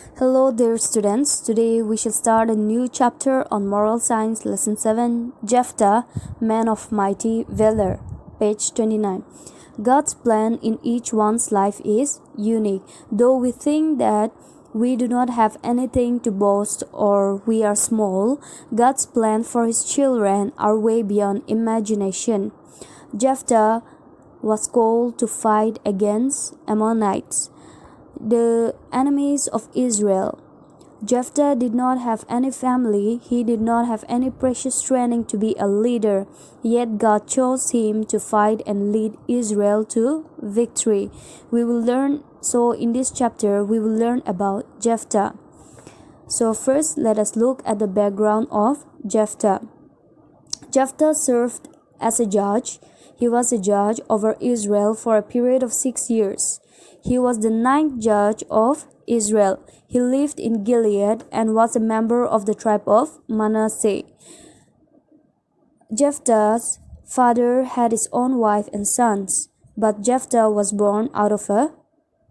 Hello, dear students. Today we shall start a new chapter on Moral Science, Lesson 7, Jephthah, Man of Mighty Valor, page 29. God's plan in each one's life is unique. Though we think that we do not have anything to boast or we are small, God's plan for His children are way beyond imagination. Jephthah was called to fight against Ammonites, the enemies of Israel. Jephthah did not have any family, he did not have any precious training to be a leader, yet God chose him to fight and lead Israel to victory. So in this chapter, we will learn about Jephthah. So first, let us look at the background of Jephthah. Jephthah served as a judge. He was a judge over Israel for a period of 6 years. He was the ninth judge of Israel. He lived in Gilead and was a member of the tribe of Manasseh. Jephthah's father had his own wife and sons, but Jephthah was born out of a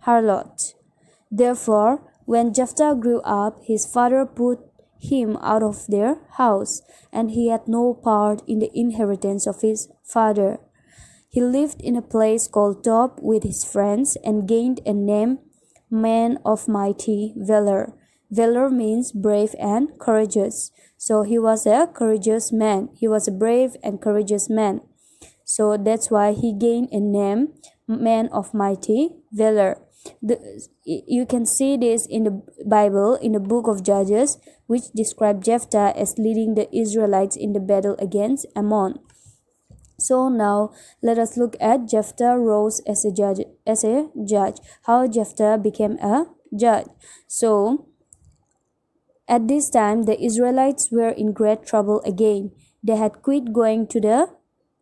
harlot. Therefore, when Jephthah grew up, his father put him out of their house, and he had no part in the inheritance of his father. He lived in a place called Tob with his friends and gained a name, Man of Mighty Valor. Valor means brave and courageous. So he was a courageous man. He was a brave and courageous man. So that's why he gained a name, Man of Mighty Valor. You can see this in the Bible, in the book of Judges, which describe Jephthah as leading the Israelites in the battle against Ammon. So now let us look at Jephthah rose as a judge. How Jephthah became a judge. So at this time the Israelites were in great trouble again. They had quit going to the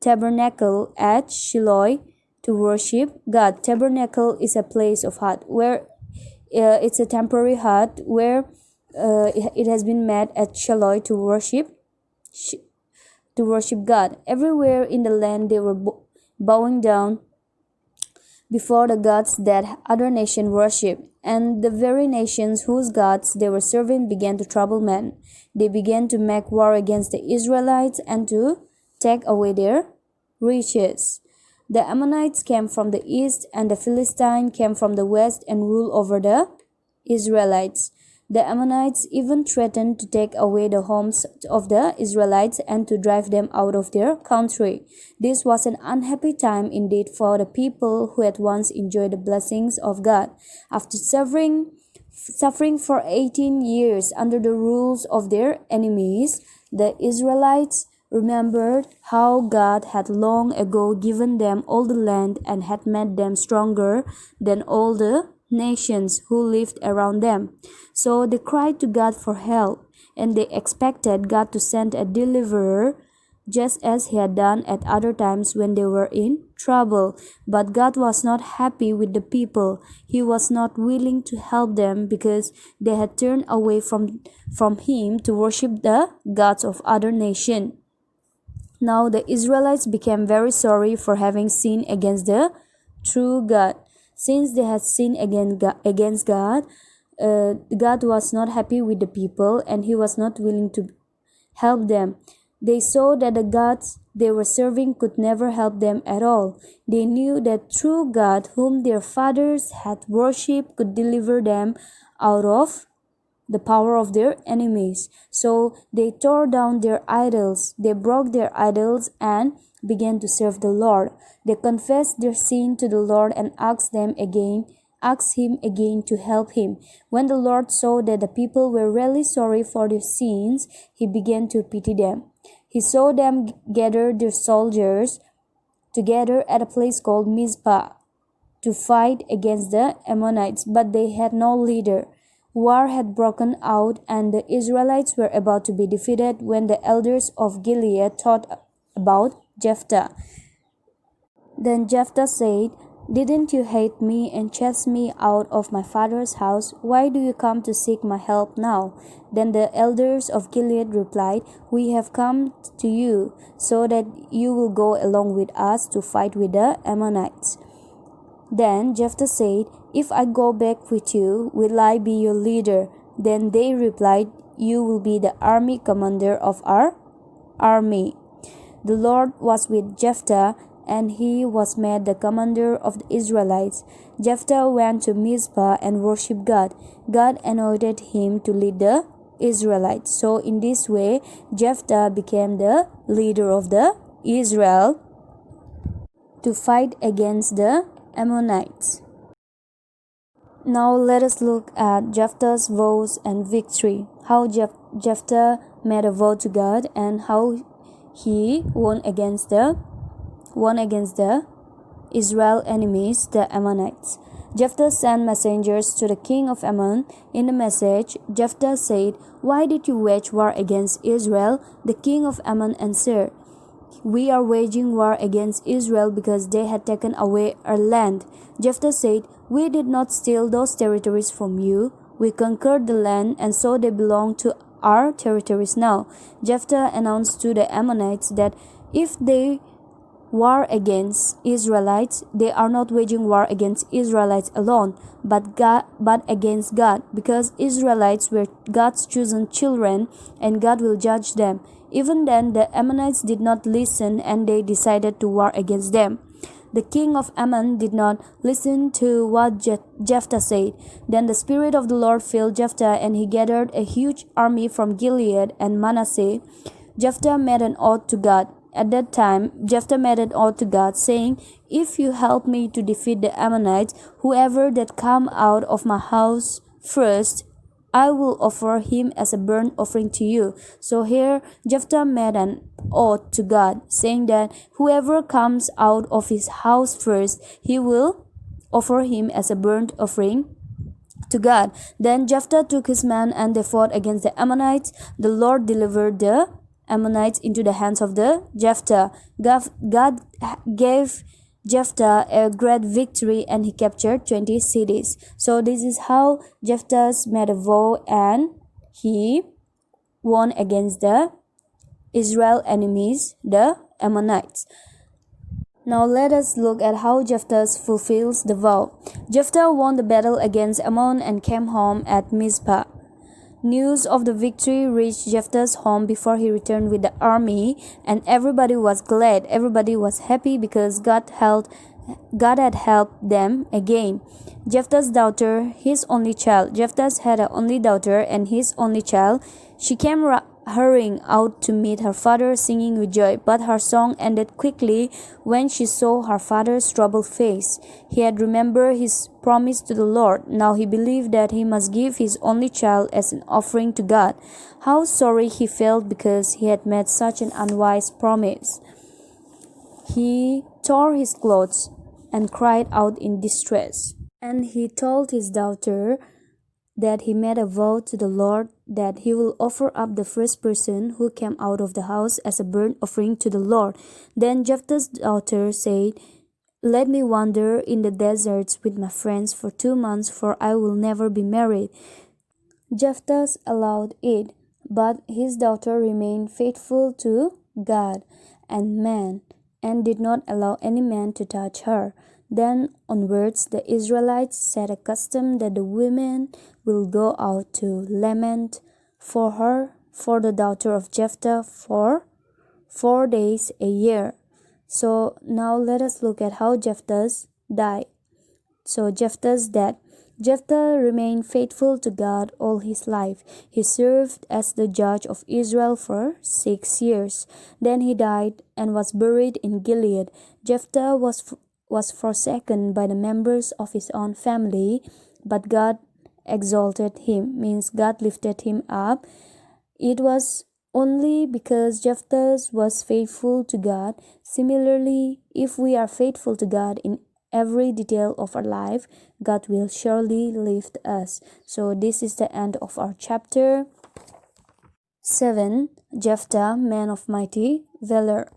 tabernacle at Shiloh to worship God. Tabernacle is a place of hut where it's a temporary hut where it has been made at Shiloh to worship God. Everywhere in the land they were bowing down before the gods that other nations worshipped, and the very nations whose gods they were serving began to trouble men. They began to make war against the Israelites and to take away their riches. The Ammonites came from the east, and the Philistines came from the west and ruled over the Israelites. The Ammonites even threatened to take away the homes of the Israelites and to drive them out of their country. This was an unhappy time indeed for the people who had once enjoyed the blessings of God. After suffering for 18 years under the rules of their enemies, the Israelites remembered how God had long ago given them all the land and had made them stronger than all the nations who lived around them. So they cried to God for help, and they expected God to send a deliverer just as he had done at other times when they were in trouble. But God was not happy with the people. He was not willing to help them because they had turned away from him to worship the gods of other nations. Now the Israelites became very sorry for having sinned against the true God. Since they had sinned against God, God was not happy with the people and he was not willing to help them. They saw that the gods they were serving could never help them at all. They knew that true God, whom their fathers had worshipped, could deliver them out of the power of their enemies. So they tore down their idols, they broke their idols and began to serve the Lord. They confessed their sin to the Lord and asked him again to help him. When the Lord saw that the people were really sorry for their sins, he began to pity them. He saw them gather their soldiers together at a place called Mizpah to fight against the Ammonites, but they had no leader. War had broken out and the Israelites were about to be defeated when the elders of Gilead thought about Jephthah. Then Jephthah said, "Didn't you hate me and chase me out of my father's house? Why do you come to seek my help now?" Then the elders of Gilead replied, "We have come to you so that you will go along with us to fight with the Ammonites." Then Jephthah said, "If I go back with you, will I be your leader?" Then they replied, "You will be the army commander of our army." The Lord was with Jephthah, and he was made the commander of the Israelites. Jephthah went to Mizpah and worshipped God. God anointed him to lead the Israelites. So in this way, Jephthah became the leader of the Israel to fight against the Ammonites. Now let us look at Jephthah's vows and victory. How Jephthah made a vow to God and how he won against the Israel enemies, the Ammonites. Jephthah sent messengers to the king of Ammon. In the message, Jephthah said, "Why did you wage war against Israel?" The king of Ammon answered, "We are waging war against Israel because they had taken away our land." Jephthah said, "We did not steal those territories from you. We conquered the land, and so they belong to our territories now." Jephthah announced to the Ammonites that if they war against Israelites, they are not waging war against Israelites alone, but against God, because Israelites were God's chosen children, and God will judge them. Even then, the Ammonites did not listen, and they decided to war against them. The king of Ammon did not listen to what Jephthah said. Then the Spirit of the Lord filled Jephthah, and he gathered a huge army from Gilead and Manasseh. Jephthah made an oath to God. At that time, Jephthah made an oath to God, saying, "If you help me to defeat the Ammonites, whoever that come out of my house first, I will offer him as a burnt offering to you." So here, Jephthah made an oath to God, saying that whoever comes out of his house first, he will offer him as a burnt offering to God. Then Jephthah took his men, and they fought against the Ammonites. The Lord delivered the Ammonites into the hands of the Jephthah. God gave Jephthah a great victory, and he captured 20 cities. So this is how Jephthah made a vow, and he won against the Israel enemies, the Ammonites. Now let us look at how Jephthah fulfills the vow. Jephthah won the battle against Ammon and came home at Mizpah. News of the victory reached Jephthah's home before he returned with the army, and everybody was glad. Everybody was happy because God had helped them again. Jephthah's daughter, his only child. Jephthah had an only daughter and his only child. She came hurrying out to meet her father, singing with joy, but her song ended quickly when she saw her father's troubled face. He had remembered his promise to the Lord. Now he believed that he must give his only child as an offering to God. How sorry he felt because he had made such an unwise promise. He tore his clothes and cried out in distress. And he told his daughter that he made a vow to the Lord that he will offer up the first person who came out of the house as a burnt offering to the Lord. Then Jephthah's daughter said, "Let me wander in the deserts with my friends for 2 months, for I will never be married." Jephthah allowed it, but his daughter remained faithful to God and man, and did not allow any man to touch her. Then onwards, the Israelites set a custom that the women will go out to lament for her, for the daughter of Jephthah, for 4 days a year. So now let us look at how Jephthah died. So Jephthah's death. Jephthah remained faithful to God all his life. He served as the judge of Israel for 6 years. Then he died and was buried in Gilead. Jephthah was forsaken by the members of his own family, but God exalted him, means God lifted him up. It was only because Jephthah was faithful to God. Similarly, if we are faithful to God in every detail of our life, God will surely lift us. So this is the end of our chapter 7, Jephthah, man of mighty valor.